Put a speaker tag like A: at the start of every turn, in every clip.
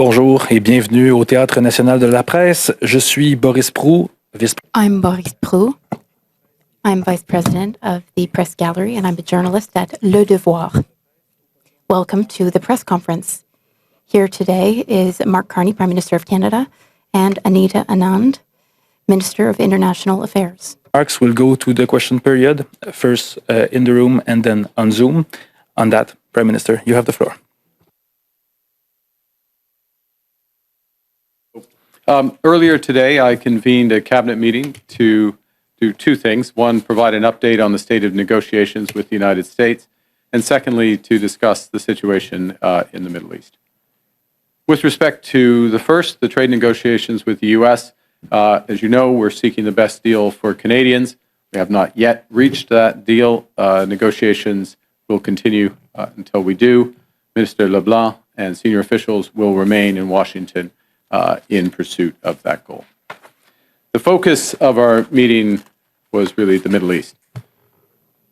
A: Bonjour et bienvenue au Théâtre national de la presse. Je suis Boris Proulx,
B: I'm Boris Proulx. I'm Vice President of the Press Gallery, and I'm a journalist at Le Devoir. Welcome to the press conference. Here today is Mark Carney, Prime Minister of Canada, and Anita Anand, Minister of International Affairs.
A: Marks will go to the question period, first in the room and then on Zoom. On that, Prime Minister, you have the floor.
C: Earlier today, I convened a cabinet meeting to do two things. One, provide an update on the state of negotiations with the United States, and secondly, to discuss the situation in the Middle East. With respect to the first, the trade negotiations with the U.S., as you know, we're seeking the best deal for Canadians. We have not yet reached that deal. Negotiations will continue until we do. Minister LeBlanc and senior officials will remain in Washington in pursuit of that goal. The focus of our meeting was really the Middle East.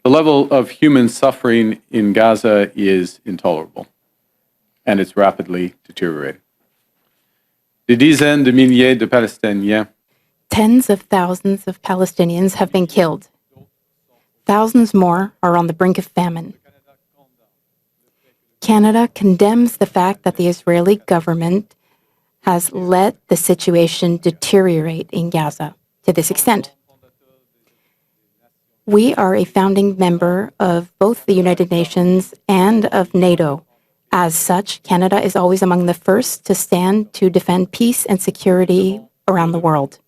C: The level of human suffering in Gaza is intolerable, and it's rapidly deteriorating. Des dizaines de milliers de Palestiniens.
B: Tens of thousands of Palestinians have been killed. Thousands more are on the brink of famine. Canada condemns the fact that the Israeli government has let the situation deteriorate in Gaza to this extent. We are a founding member of both the United Nations and of NATO. As such, Canada is always among the first to stand to defend peace and security around the world.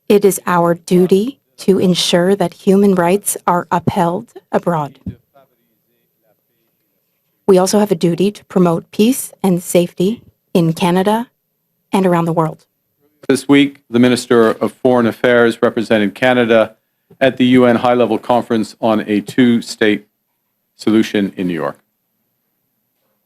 B: It is our duty to ensure that human rights are upheld abroad. We also have a duty to promote peace and safety in Canada and around the world.
C: This week, the Minister of Foreign Affairs represented Canada at the UN high-level conference on a two-state solution in New York.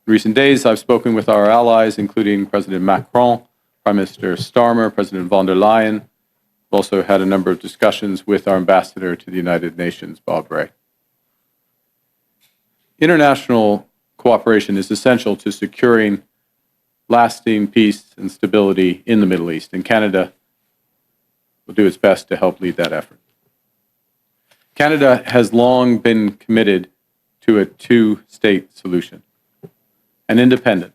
C: In recent days, I've spoken with our allies, including President Macron, Prime Minister Starmer, President von der Leyen. I've also had a number of discussions with our ambassador to the United Nations, Bob Ray. International cooperation is essential to securing lasting peace and stability in the Middle East, and Canada will do its best to help lead that effort. Canada has long been committed to a two-state solution, an independent,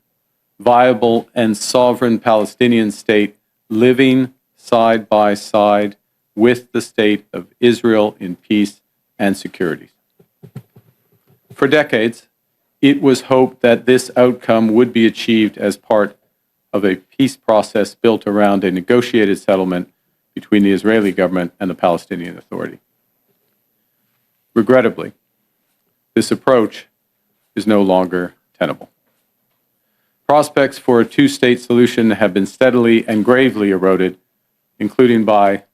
C: viable, and sovereign Palestinian state living side by side with the state of Israel in peace and security. For decades, it was hoped that this outcome would be achieved as part of a peace process built around a negotiated settlement between the Israeli government and the Palestinian Authority. Regrettably, this approach is no longer tenable. Prospects for a two-state solution have been steadily and gravely eroded, including by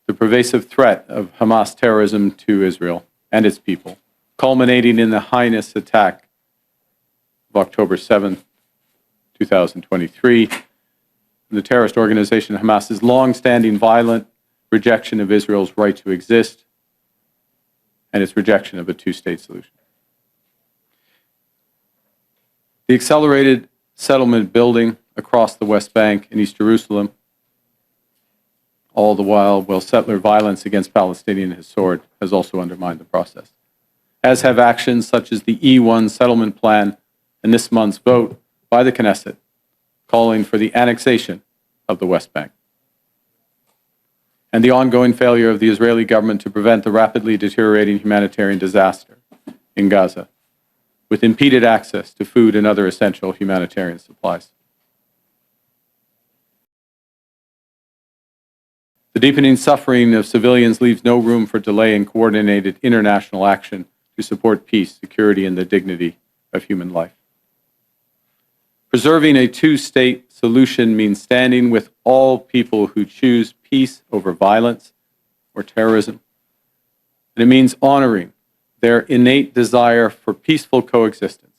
C: the pervasive threat of Hamas terrorism to Israel and its people, culminating in the heinous attack of October 7, 2023, the terrorist organization Hamas's long-standing violent rejection of Israel's right to exist and its rejection of a two-state solution. The accelerated settlement building across the West Bank and East Jerusalem, all the while settler violence against Palestinians has soared, has also undermined the process, as have actions such as the E1 settlement plan and this month's vote by the Knesset calling for the annexation of the West Bank, and the ongoing failure of the Israeli government to prevent the rapidly deteriorating humanitarian disaster in Gaza, with impeded access to food and other essential humanitarian supplies. The deepening suffering of civilians leaves no room for delay in coordinated international action to support peace, security, and the dignity of human life. Preserving a two-state solution means standing with all people who choose peace over violence or terrorism. And it means honoring their innate desire for peaceful coexistence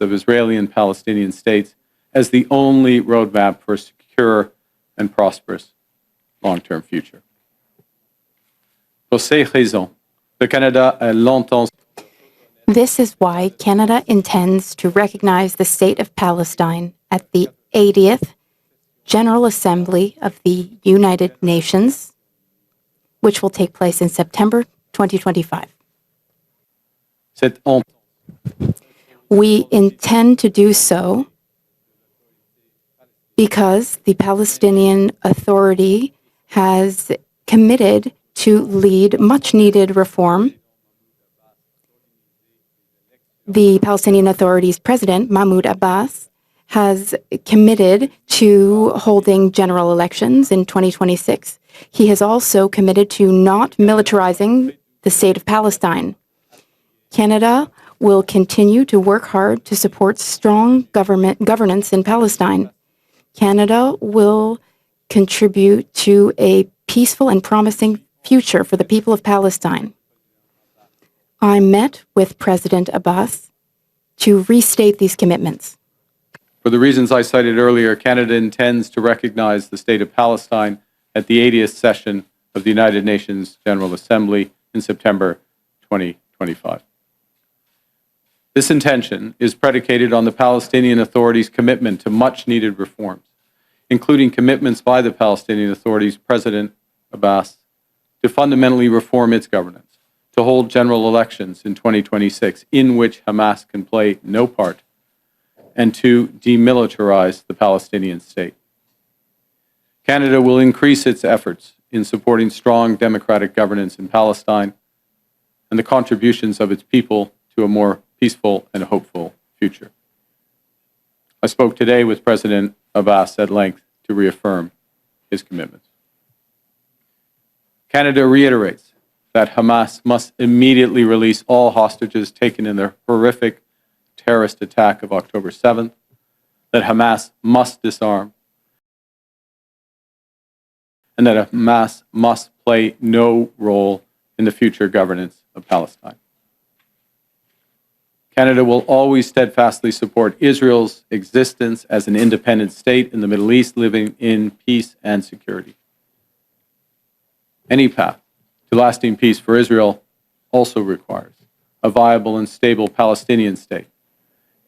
C: of Israeli and Palestinian states as the only roadmap for a secure and prosperous long-term future. Pour ces raisons, le Canada a longtemps
B: This is why Canada intends to recognize the State of Palestine at the 80th General Assembly of the United Nations, which will take place in September 2025. We intend to do so because the Palestinian Authority has committed to lead much-needed reform. The Palestinian Authority's president, Mahmoud Abbas, has committed to holding general elections in 2026. He has also committed to not militarizing the State of Palestine. Canada will continue to work hard to support strong governance in Palestine. Canada will contribute to a peaceful and promising future for the people of Palestine. I met with President Abbas to restate these commitments.
C: For the reasons I cited earlier, Canada intends to recognize the State of Palestine at the 80th session of the United Nations General Assembly in September 2025. This intention is predicated on the Palestinian Authority's commitment to much-needed reforms, including commitments by the Palestinian Authority's President Abbas to fundamentally reform its governance, to hold general elections in 2026 in which Hamas can play no part, and to demilitarize the Palestinian state. Canada will increase its efforts in supporting strong democratic governance in Palestine and the contributions of its people to a more peaceful and hopeful future. I spoke today with President Abbas at length to reaffirm his commitments. Canada reiterates that Hamas must immediately release all hostages taken in the horrific terrorist attack of October 7th, that Hamas must disarm, and that Hamas must play no role in the future governance of Palestine. Canada will always steadfastly support Israel's existence as an independent state in the Middle East, living in peace and security. Any path to lasting peace for Israel also requires a viable and stable Palestinian state,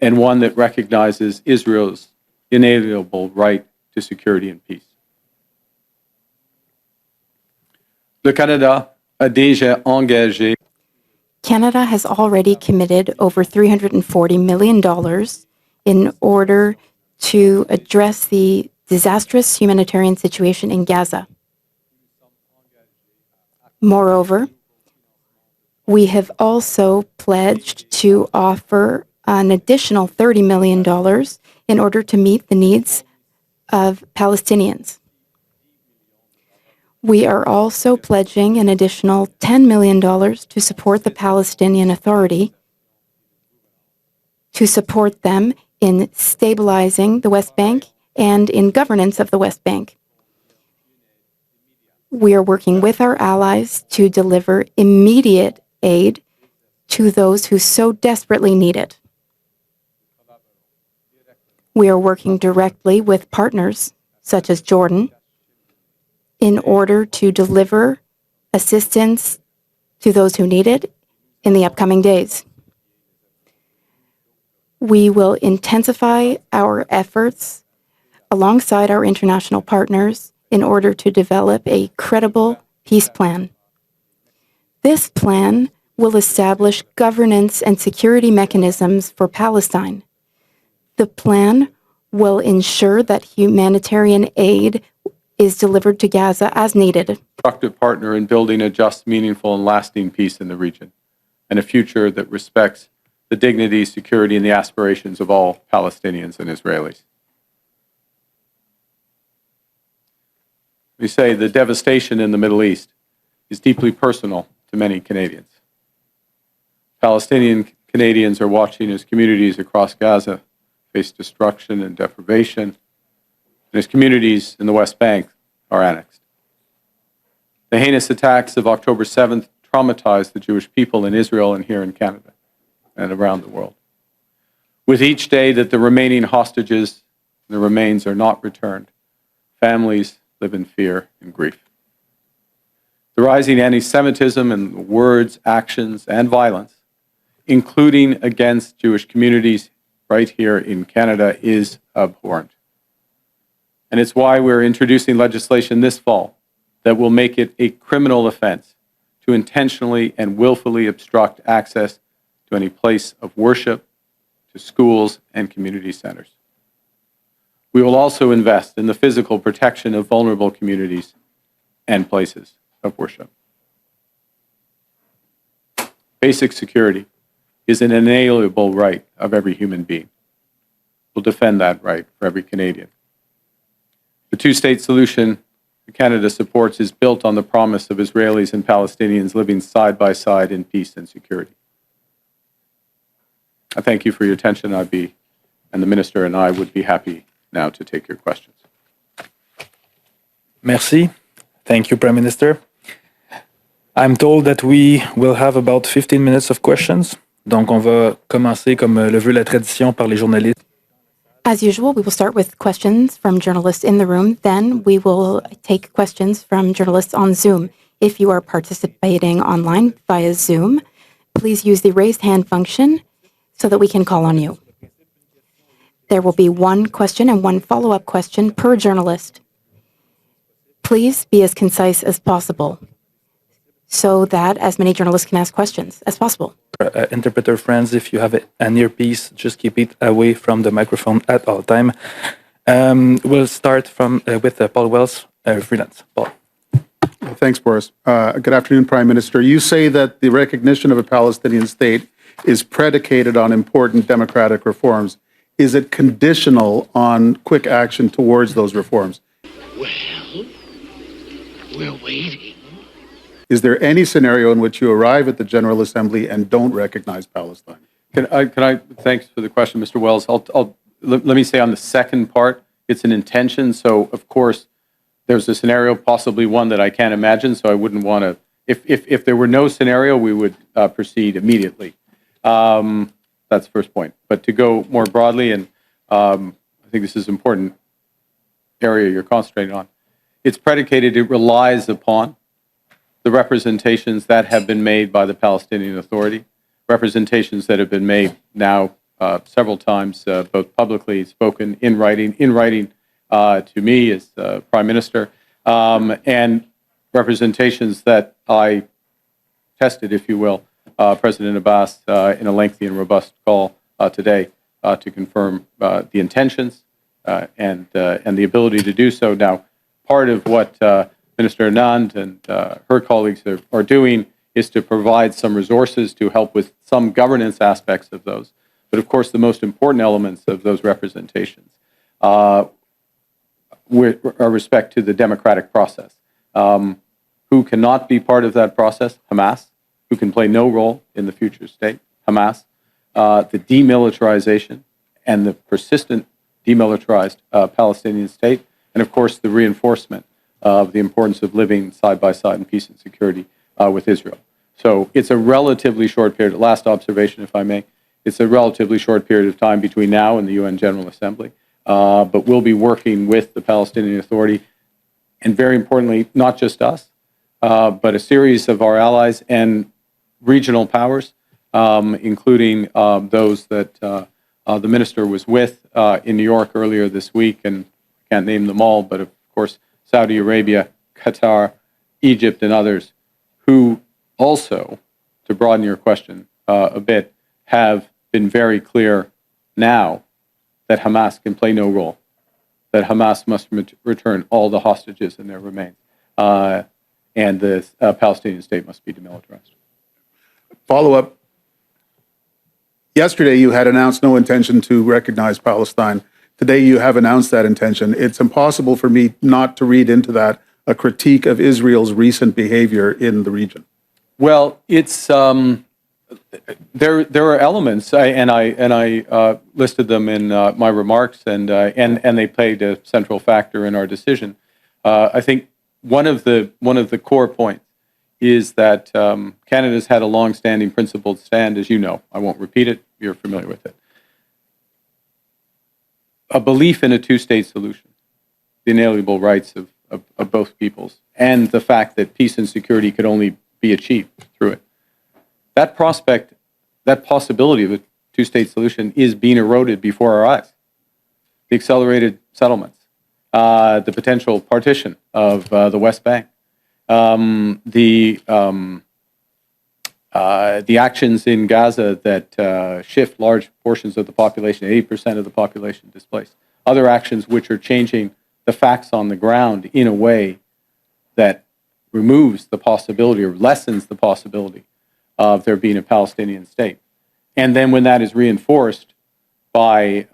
C: and one that recognizes Israel's inalienable right to security and peace. Le Canada a déjà engagé.
B: Canada has already committed over $340 million in order to address the disastrous humanitarian situation in Gaza. Moreover, we have also pledged to offer an additional $30 million in order to meet the needs of Palestinians. We are also pledging an additional $10 million to support the Palestinian Authority, to support them in stabilizing the West Bank and in governance of the West Bank. We are working with our allies to deliver immediate aid to those who so desperately need it. We are working directly with partners such as Jordan in order to deliver assistance to those who need it in the upcoming days. We will intensify our efforts alongside our international partners in order to develop a credible peace plan. This plan will establish governance and security mechanisms for Palestine. The plan will ensure that humanitarian aid is delivered to Gaza as needed.
C: Constructive partner in building a just, meaningful, and lasting peace in the region, and a future that respects the dignity, security, and the aspirations of all Palestinians and Israelis. We say the devastation in the Middle East is deeply personal to many Canadians. Palestinian Canadians are watching as communities across Gaza face destruction and deprivation, and as communities in the West Bank are annexed. The heinous attacks of October 7th traumatized the Jewish people in Israel and here in Canada and around the world. With each day that the remaining hostages and the remains are not returned, families live in fear and grief. The rising anti-Semitism and words, actions, and violence including against Jewish communities right here in Canada, is abhorrent. And it's why we're introducing legislation this fall that will make it a criminal offense to intentionally and willfully obstruct access to any place of worship, to schools and community centers. We will also invest in the physical protection of vulnerable communities and places of worship. Basic security is an inalienable right of every human being. We'll defend that right for every Canadian. The two-state solution that Canada supports is built on the promise of Israelis and Palestinians living side by side in peace and security. I thank you for your attention. And the Minister and I would be happy now to take your questions.
A: Merci. Thank you, Prime Minister. I'm told that we will have about 15 minutes of questions. Donc, on va commencer, comme le veut la tradition, par les journalistes.
B: As usual, we will start with questions from journalists in the room. Then we will take questions from journalists on Zoom. If you are participating online via Zoom, please use the raised hand function so that we can call on you. There will be one question and one follow-up question per journalist. Please be as concise as possible so that as many journalists can ask questions as possible.
A: Interpreter friends, if you have an earpiece, just keep it away from the microphone at all time. We'll start with Paul Wells, freelance. Paul.
D: Thanks, Boris. Good afternoon, Prime Minister. You say that the recognition of a Palestinian state is predicated on important democratic reforms. Is it conditional on quick action towards those reforms?
E: Well, we're waiting.
D: Is there any scenario in which you arrive at the General Assembly and don't recognize Palestine?
C: Can I thanks for the question, Mr. Wells. Let me say on the second part, it's an intention. So, of course, there's a scenario, possibly one that I can't imagine. So I wouldn't want to, if there were no scenario, we would proceed immediately. That's the first point. But to go more broadly, and I think this is an important area you're concentrating on, it's predicated, it relies upon the representations that have been made by the Palestinian Authority, representations that have been made now several times, both publicly spoken, in writing to me as Prime Minister, and representations that I tested, if you will, President Abbas in a lengthy and robust call today to confirm the intentions and the ability to do so. Now, part of what Minister Anand and her colleagues are doing is to provide some resources to help with some governance aspects of those. But of course, the most important elements of those representations with respect to the democratic process. Who cannot be part of that process? Hamas. Who can play no role in the future state? Hamas. The demilitarization and the persistent demilitarized Palestinian state. And of course, the reinforcement of the importance of living side by side in peace and security with Israel. So it's a relatively short period. Last observation, if I may. It's a relatively short period of time between now and the UN General Assembly. But we'll be working with the Palestinian Authority, and very importantly, not just us, but a series of our allies and regional powers, including those that the minister was with in New York earlier this week, and I can't name them all, but of course, Saudi Arabia, Qatar, Egypt, and others, who also, to broaden your question a bit, have been very clear now that Hamas can play no role, that Hamas must return all the hostages and their remains, and the Palestinian state must be demilitarized.
D: Follow-up. Yesterday, you had announced no intention to recognize Palestine. Today, you have announced that intention. It's impossible for me not to read into that a critique of Israel's recent behavior in the region.
C: Well, it's there are elements, and I listed them in my remarks, and they played a central factor in our decision. I think one of the core points is that Canada's had a long-standing principled stand, as you know. I won't repeat it. You're familiar with it. A belief in a two-state solution, the inalienable rights of both peoples, and the fact that peace and security could only be achieved through it. That prospect that possibility of a two-state solution is being eroded before our eyes. The accelerated settlements, the potential partition of the West Bank, the actions in Gaza that shift large portions of the population, 80% of the population displaced. Other actions which are changing the facts on the ground in a way that removes the possibility or lessens the possibility of there being a Palestinian state. And then when that is reinforced by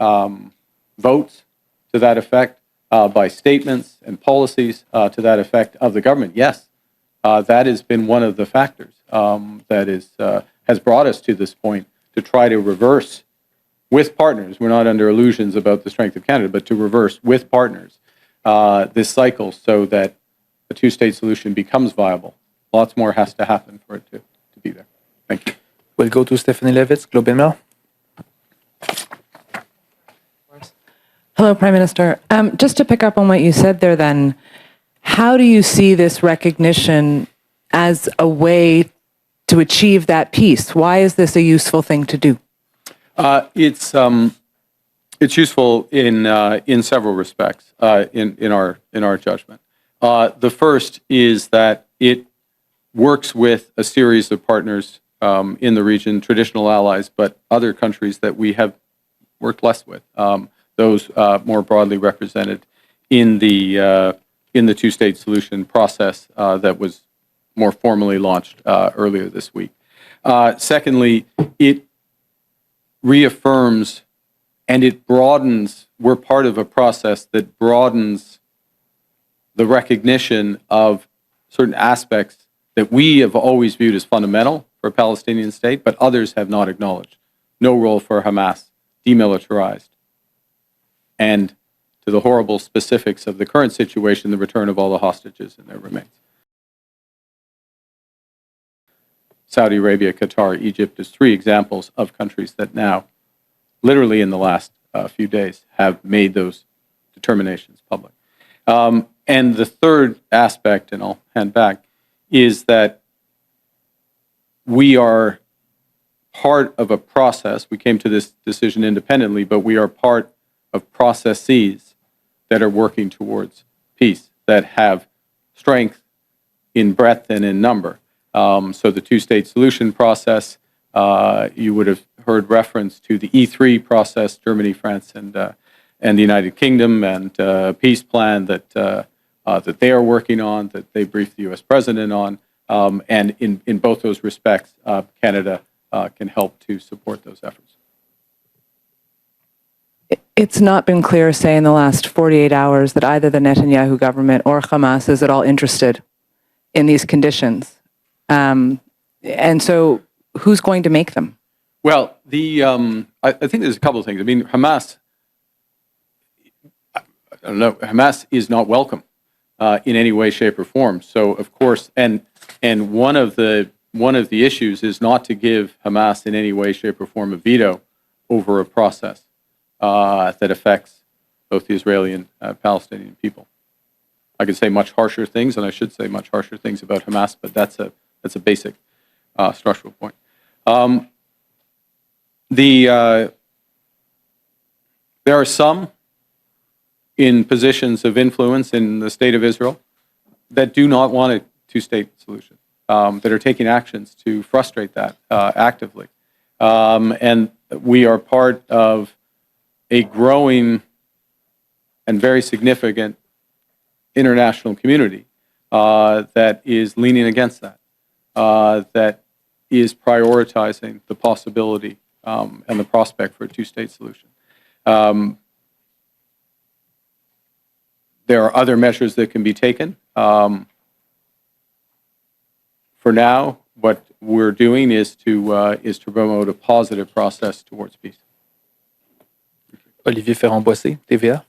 C: votes to that effect, by statements and policies to that effect of the government, yes, that has been one of the factors that has brought us to this point to try to reverse with partners. We're not under illusions about the strength of Canada, but to reverse with partners this cycle so that a two-state solution becomes viable. Lots more has to happen for it to be there. Thank you.
A: We'll go to Stephanie Levitz, Globe and Mail.
F: Hello, Prime Minister. Just to pick up on what you said there then, how do you see this recognition as a way to achieve that peace? Why is this a useful thing to do?
C: It's useful in several respects in our judgment. The first is that it works with a series of partners in the region, traditional allies, but other countries that we have worked less with. Those more broadly represented in the two-state solution process that was more formally launched earlier this week. Secondly, it reaffirms and it broadens. We're part of a process that broadens the recognition of certain aspects that we have always viewed as fundamental for a Palestinian state, but others have not acknowledged. No role for Hamas, demilitarized, and to the horrible specifics of the current situation, the return of all the hostages and their remains. Saudi Arabia, Qatar, Egypt as three examples of countries that now, literally in the last few days, have made those determinations public. And the third aspect, and I'll hand back, is that we are part of a process. We came to this decision independently, but we are part of processes that are working towards peace, that have strength in breadth and in number. So the two-state solution process, you would have heard reference to the E3 process, Germany, France, and the United Kingdom, and a peace plan that they are working on, that they briefed the U.S. President on. And in both those respects, Canada can help to support those efforts.
F: It's not been clear, say, in the last 48 hours that either the Netanyahu government or Hamas is at all interested in these conditions. And so who's going to make them?
C: Well, I think there's a couple of things. I mean, Hamas, I don't know, Hamas is not welcome in any way, shape, or form. So, of course, and one of the issues is not to give Hamas in any way, shape, or form a veto over a process that affects both the Israeli and Palestinian people. I could say much harsher things, and I should say much harsher things about Hamas, but that's a basic structural point. There are some in positions of influence in the state of Israel that do not want a two-state solution, that are taking actions to frustrate that actively. And we are part of a growing and very significant international community that is leaning against that, that is prioritizing the possibility and the prospect for a two-state solution. There are other measures that can be taken. For now, what we're doing is to promote a positive process towards peace.
A: Olivier Ferrand-Boissé, TVA.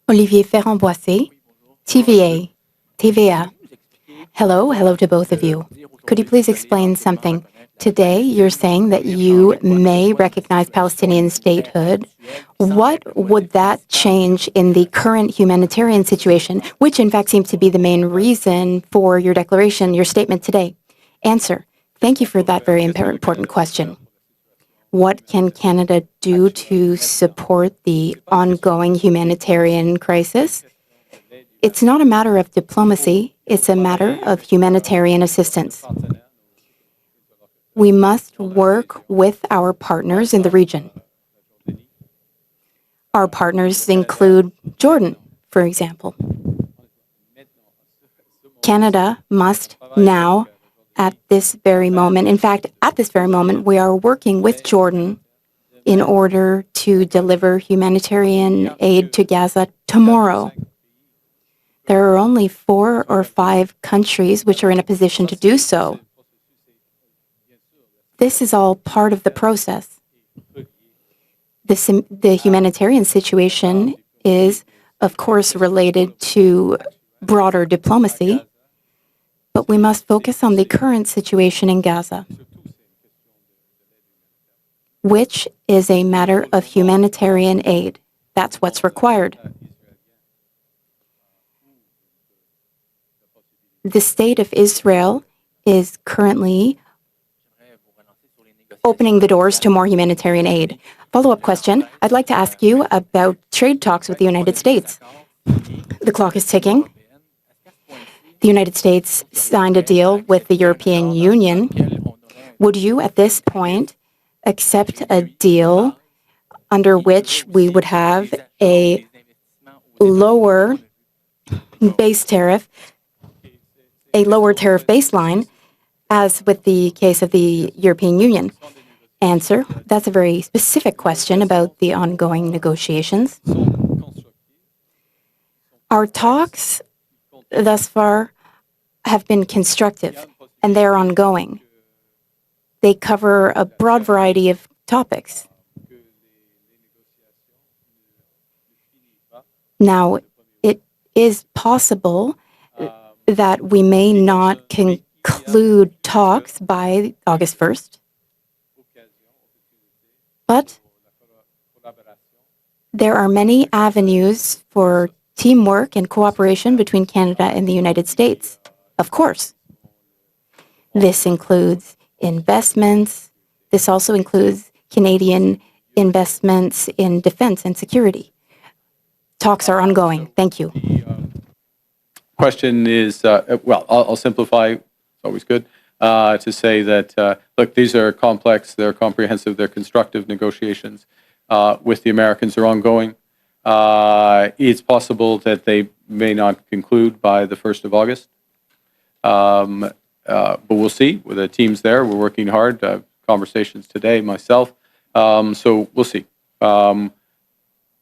B: Olivier Ferrand-Boissé, TVA. Hello to both of you. Could you please explain something? Today, you're saying that you may recognize Palestinian statehood. What would that change in the current humanitarian situation, which in fact seems to be the main reason for your declaration, your statement today? Answer. Thank you for that very important question. What can Canada do to support the ongoing humanitarian crisis? It's not a matter of diplomacy, it's a matter of humanitarian assistance. We must work with our partners in the region. Our partners include Jordan, for example. Canada must now, at this very moment, in fact, at this very moment, we are working with Jordan in order to deliver humanitarian aid to Gaza tomorrow. There are only 4 or 5 countries which are in a position to do so. This is all part of the process. The humanitarian situation is, of course, related to broader diplomacy, but we must focus on the current situation in Gaza, which is a matter of humanitarian aid. That's what's required. The state of Israel is currently opening the doors to more humanitarian aid. Follow-up question. I'd like to ask you about trade talks with the United States. The clock is ticking. The United States signed a deal with the European Union. Would you, at this point, accept a deal under which we would have a lower base tariff, a lower tariff baseline, as with the case of the European Union? Answer, that's a very specific question about the ongoing negotiations. Our talks thus far have been constructive, and they're ongoing. They cover a broad variety of topics. Now, it is possible that we may not conclude talks by August 1st, but there are many avenues for teamwork and cooperation between Canada and the United States. Of course, this includes investments. This also includes Canadian investments in defense and security. Talks are ongoing. Thank you.
C: Question is, well, I'll simplify. It's always good to say that, look, these are complex, they're comprehensive, they're constructive negotiations with the Americans are ongoing. It's possible that they may not conclude by the 1st of August. But we'll see. With the teams there, we're working hard. Conversations today, myself. So we'll see.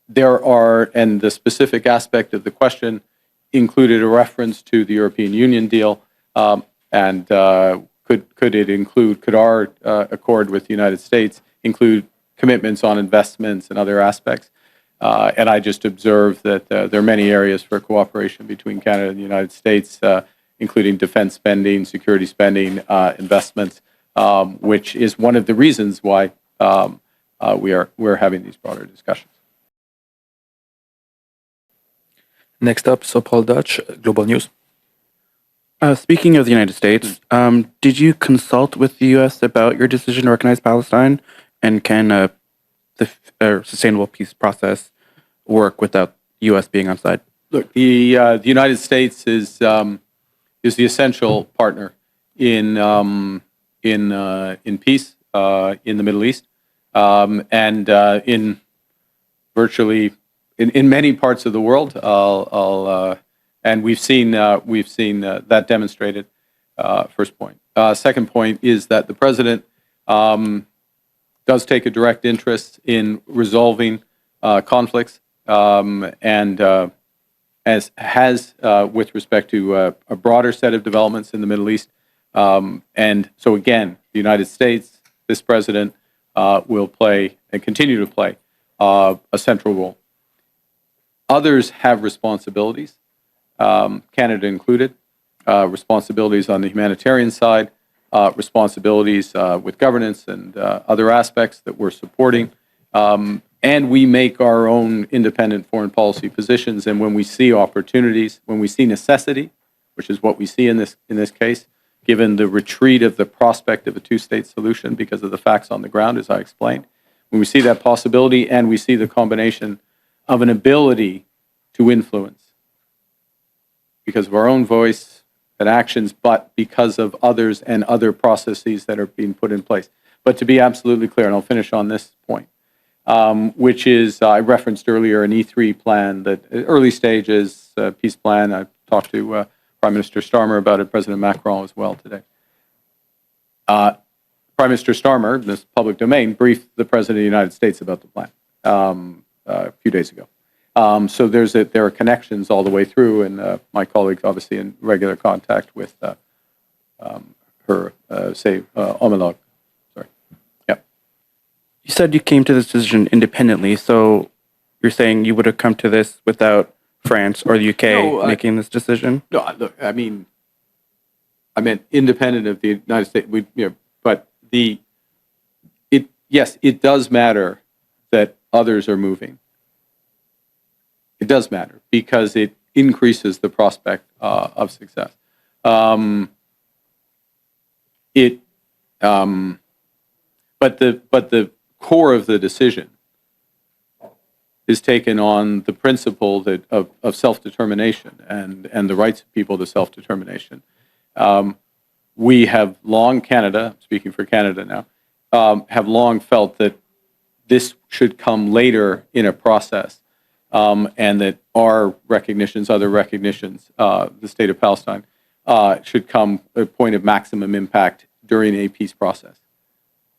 C: There are, and the specific aspect of the question included a reference to the European Union deal, and could it include, could our accord with the United States include commitments on investments and other aspects? And I just observe that there are many areas for cooperation between Canada and the United States, including defense spending, security spending, investments, which is one of the reasons why we're having these broader discussions.
A: Next up, Paul Dutch, Global News.
G: Speaking of the United States, did you consult with the U.S. about your decision to recognize Palestine? And can the sustainable peace process work without U.S. being on side?
C: Look, the United States is the essential partner in peace in the Middle East, and in virtually in many parts of the world. And we've seen that demonstrated. First point. Second point is that the president does take a direct interest in resolving conflicts, and as has with respect to a broader set of developments in the Middle East. And so again, the United States, this president will play and continue to play a central role. Others have responsibilities, Canada included, responsibilities on the humanitarian side, responsibilities with governance and other aspects that we're supporting. And we make our own independent foreign policy positions. And when we see opportunities, when we see necessity, which is what we see in this case, given the retreat of the prospect of a two-state solution because of the facts on the ground, as I explained. When we see that possibility and we see the combination of an ability to influence because of our own voice and actions, but because of others and other processes that are being put in place. But to be absolutely clear, and I'll finish on this point, which is, I referenced earlier an E3 plan, that early stages peace plan. I talked to Prime Minister Starmer about it, President Macron as well today. Prime Minister Starmer, this public domain, briefed the President of the United States about the plan a few days ago. So there are connections all the way through, and my colleague's obviously in regular contact with her, homologue. Sorry. Yep.
G: You said you came to this decision independently, so you're saying you would have come to this without France or the UK making this decision?
C: No, look, I meant independent of the United States. But yes, it does matter that others are moving. It does matter because it increases the prospect of success. But the core of the decision is taken on the principle that of self-determination and the rights of people to self-determination. We have long, Canada, speaking for Canada now, have long felt that this should come later in a process, and that our recognitions, other recognitions, the state of Palestine, should come at a point of maximum impact during a peace process.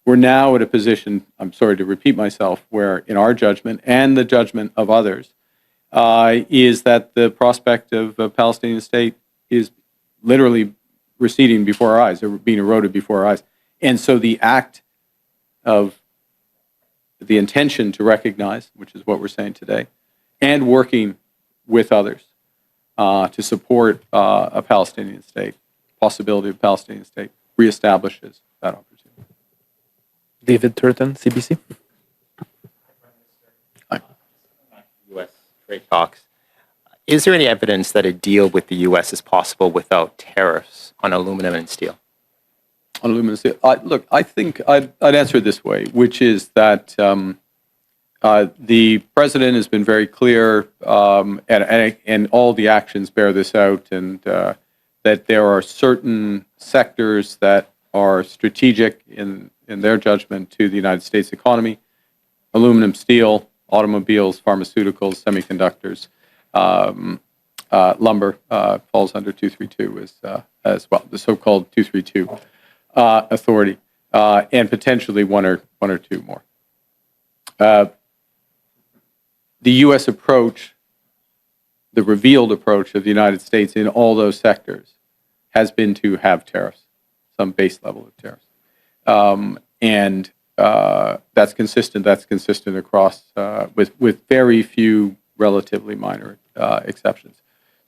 C: We're now at a position, I'm sorry to repeat myself, where in our judgment and the judgment of others, is that the prospect of a Palestinian state is literally receding before our eyes, or being eroded before our eyes. And so the act of the intention to recognize, which is what we're saying today, and working with others to support a Palestinian state, possibility of a Palestinian state, reestablishes that opportunity.
A: David Turton, CBC.
H: U.S. trade talks. Is there any evidence that a deal with the U.S. is possible without tariffs on aluminum and steel?
C: On aluminum and steel. Look, I think I'd answer it this way, which is that the president has been very clear, and all the actions bear this out, and that there are certain sectors that are strategic in their judgment to the United States economy: aluminum, steel, automobiles, pharmaceuticals, semiconductors, lumber falls under 232 as well, the so-called 232 authority, and potentially one or two more. The U.S. approach, the revealed approach of the United States in all those sectors, has been to have tariffs, some base level of tariffs. And that's consistent. That's consistent across, with very few relatively minor exceptions.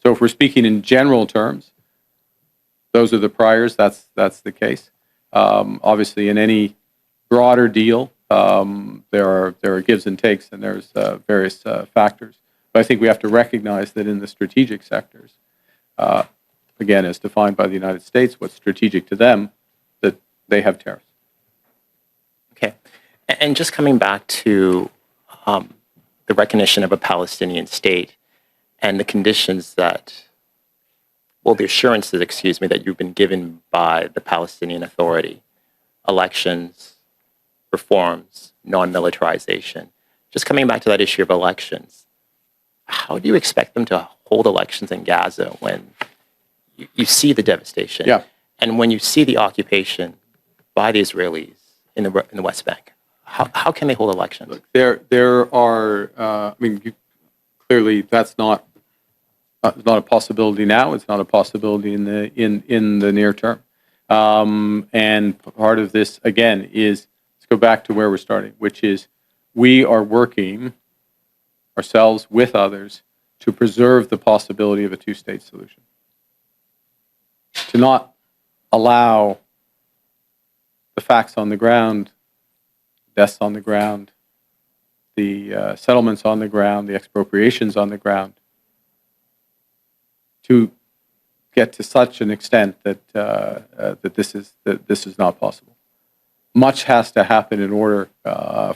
C: So if we're speaking in general terms, those are the priors. That's the case. Obviously, in any broader deal, there are gives and takes, and there's various factors. But I think we have to recognize that in the strategic sectors, again, as defined by the United States, what's strategic to them, that they have tariffs.
H: Okay. And just coming back to the recognition of a Palestinian state and the conditions that, well, the assurances, excuse me, that you've been given by the Palestinian Authority, elections, reforms, non-militarization. Just coming back to that issue of elections, how do you expect them to hold elections in Gaza when you see the devastation?
C: Yeah.
H: And when you see the occupation by the Israelis in the West Bank, how can they hold elections?
C: Look, there are. Clearly that's not a possibility now. It's not a possibility in the near term. And part of this again is, let's go back to where we're starting, which is we are working ourselves with others to preserve the possibility of a two-state solution, to not allow the facts on the ground, deaths on the ground, the settlements on the ground, the expropriations on the ground, to get to such an extent that that this is not possible. Much has to happen in order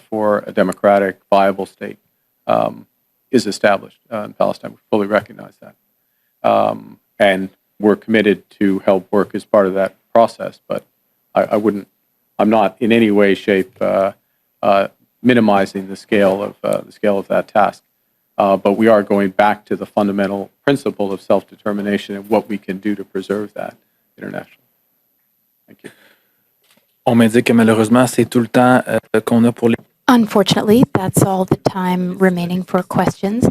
C: for a democratic, viable state is established in Palestine. We fully recognize that, and we're committed to help work as part of that process. But I'm not in any way, shape, minimizing the scale of that task. But we are going back to the fundamental principle of self-determination and what we can do to preserve that internationally. Thank you.
A: On m'indique que malheureusement, c'est tout le temps qu'on a pour les
B: Unfortunately, that's all the time remaining for questions,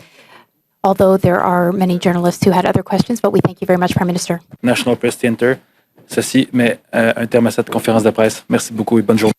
B: although there are many journalists who had other questions, but we thank you very much, Prime Minister.
A: National Press Center. Ceci met un terme à cette conférence de presse. Merci beaucoup et bonne journée.